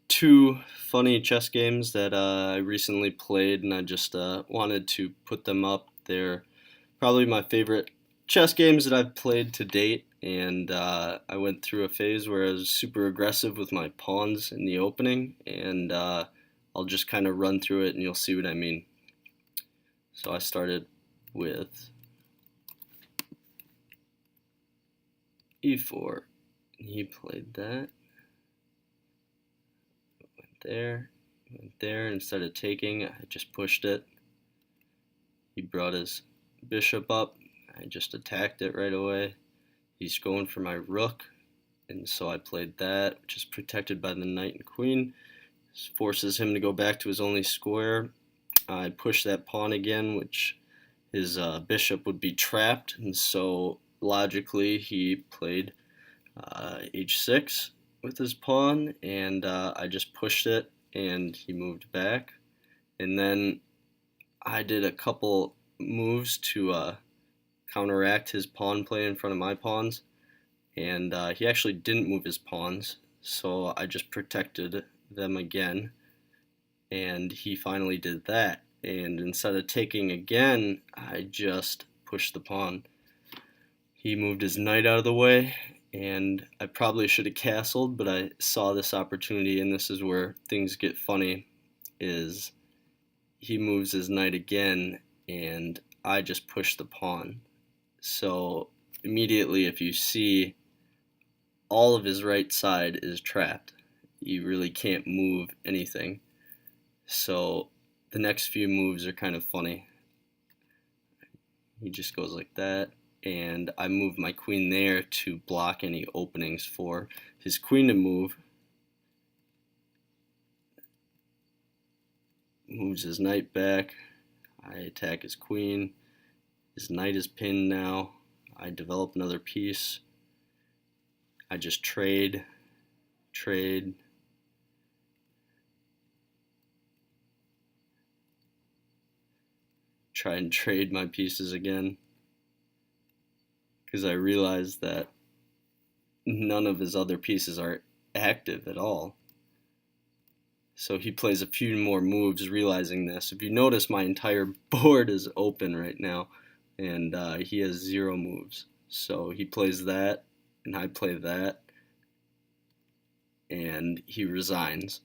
two funny chess games that I recently played, and I just wanted to put them up. They're probably my favorite chess games that I've played to date, and I went through a phase where I was super aggressive with my pawns in the opening, and I'll just kind of run through it, and you'll see what I mean. So I started with e4. He played that. There, went there. Instead of taking, I just pushed it. He brought his bishop up. I just attacked it right away. He's going for my rook, and so I played that, which is protected by the knight and queen. This forces him to go back to his only square. I pushed that pawn again, which his bishop would be trapped, and so logically he played h6 with his pawn, and I just pushed it, and he moved back. And then I did a couple moves to counteract his pawn play in front of my pawns, and he actually didn't move his pawns, so I just protected them again, and he finally did that. And instead of taking again, I just pushed the pawn. He moved his knight out of the way, and I probably should have castled, but I saw this opportunity, and this is where things get funny, is he moves his knight again, and I just push the pawn. So immediately, if you see, all of his right side is trapped. You really can't move anything. So the next few moves are kind of funny. He just goes like that, and I move my queen there to block any openings for his queen to move. Moves his knight back. I attack his queen. His knight is pinned now. I develop another piece. I just trade. Try and trade my pieces again, because I realized that none of his other pieces are active at all. So he plays a few more moves realizing this. If you notice, my entire board is open right now, and he has 0 moves. So he plays that, and I play that, and he resigns.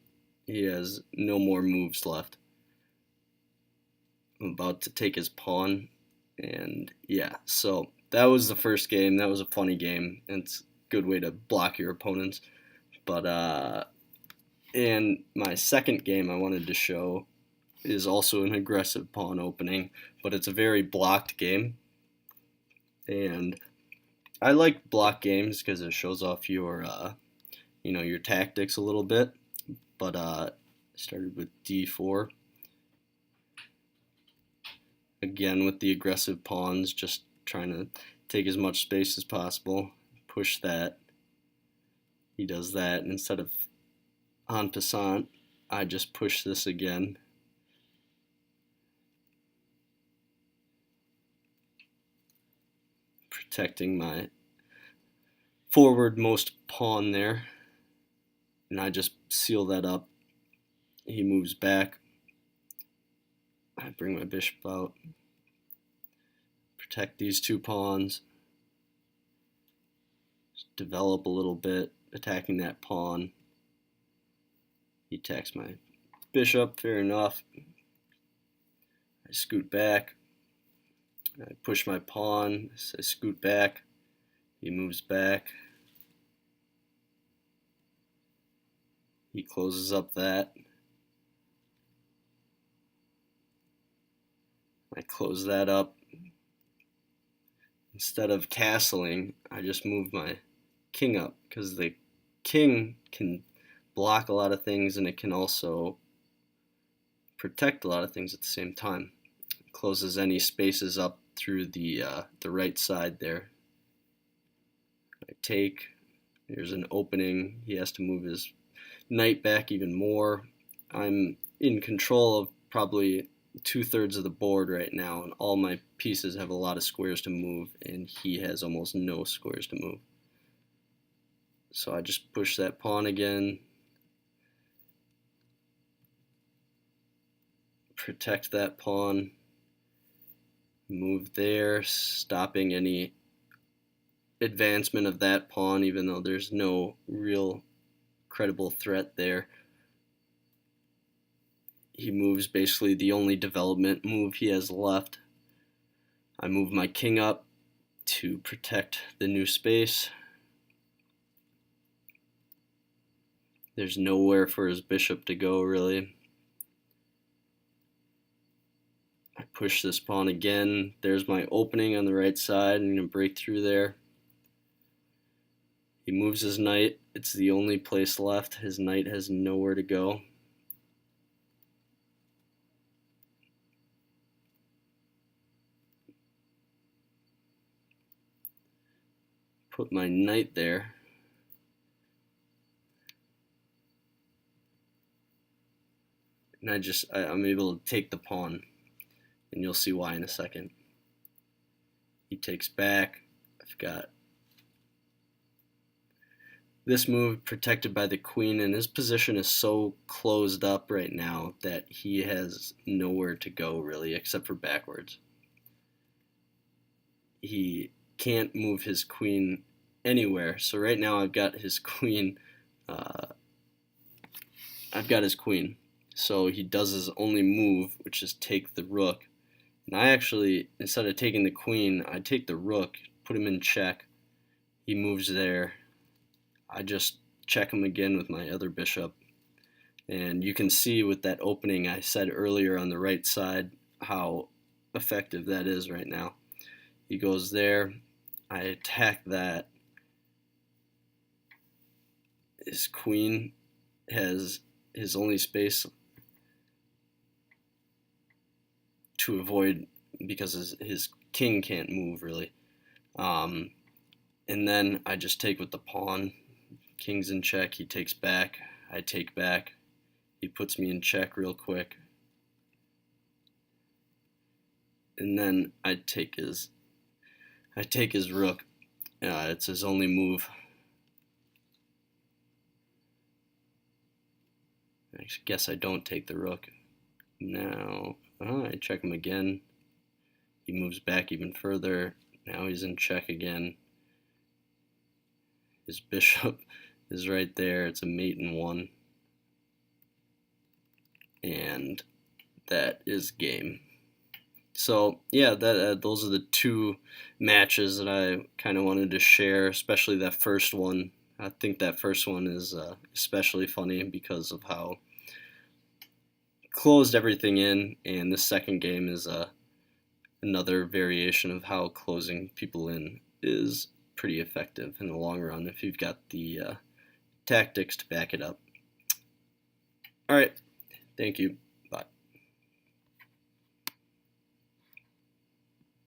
He has no more moves left. I'm about to take his pawn, and yeah, so that was the first game. That was a funny game. It's a good way to block your opponents. But and my second game I wanted to show is also an aggressive pawn opening, but it's a very blocked game. And I like block games because it shows off your your tactics a little bit. But started with d4 again with the aggressive pawns, just trying to take as much space as possible. Push that. He does that, and instead of en passant, I just push this again. Protecting my forwardmost pawn there, and I just seal that up. He moves back. I bring my bishop out. Protect these 2 pawns. Just develop a little bit, attacking that pawn. He attacks my bishop, fair enough. I scoot back. I push my pawn. I scoot back. He moves back. He closes up that. I close that up. Instead of castling, I just move my king up, because the king can block a lot of things, and it can also protect a lot of things at the same time. It closes any spaces up through the right side there. I take. There's an opening. He has to move his knight back even more. I'm in control of probably 2/3 of the board right now, and all my pieces have a lot of squares to move, and he has almost no squares to move. So I just push that pawn again. protect that pawn, move there, stopping any advancement of that pawn, even though there's no real credible threat there. He moves basically the only development move he has left. I move my king up to protect the new space. There's nowhere for his bishop to go, really. I push this pawn again. There's my opening on the right side. I'm going to break through there. He moves his knight. It's the only place left. His knight has nowhere to go. Put my knight there. And I'm able to take the pawn. And you'll see why in a second. He takes back. I've got this move protected by the queen, and his position is so closed up right now that he has nowhere to go really except for backwards. He can't move his queen anywhere, so right now I've got his queen. So he does his only move, which is take the rook. And I actually, instead of taking the queen, I take the rook, put him in check. He moves there. I just check him again with my other bishop. And you can see with that opening I said earlier on the right side how effective that is right now. He goes there. I attack that. His queen has his only space to avoid because his king can't move really. And then I just take with the pawn. King's in check. He takes back. I take back. He puts me in check real quick. And then I take his rook. It's his only move. I guess I don't take the rook. Now I check him again. He moves back even further. Now he's in check again. His bishop is right there. It's a mate in one. And that is game. So yeah, those are the two matches that I kind of wanted to share, especially that first one. I think that first one is especially funny because of how closed everything in, and the second game is another variation of how closing people in is pretty effective in the long run if you've got the tactics to back it up. All right, thank you.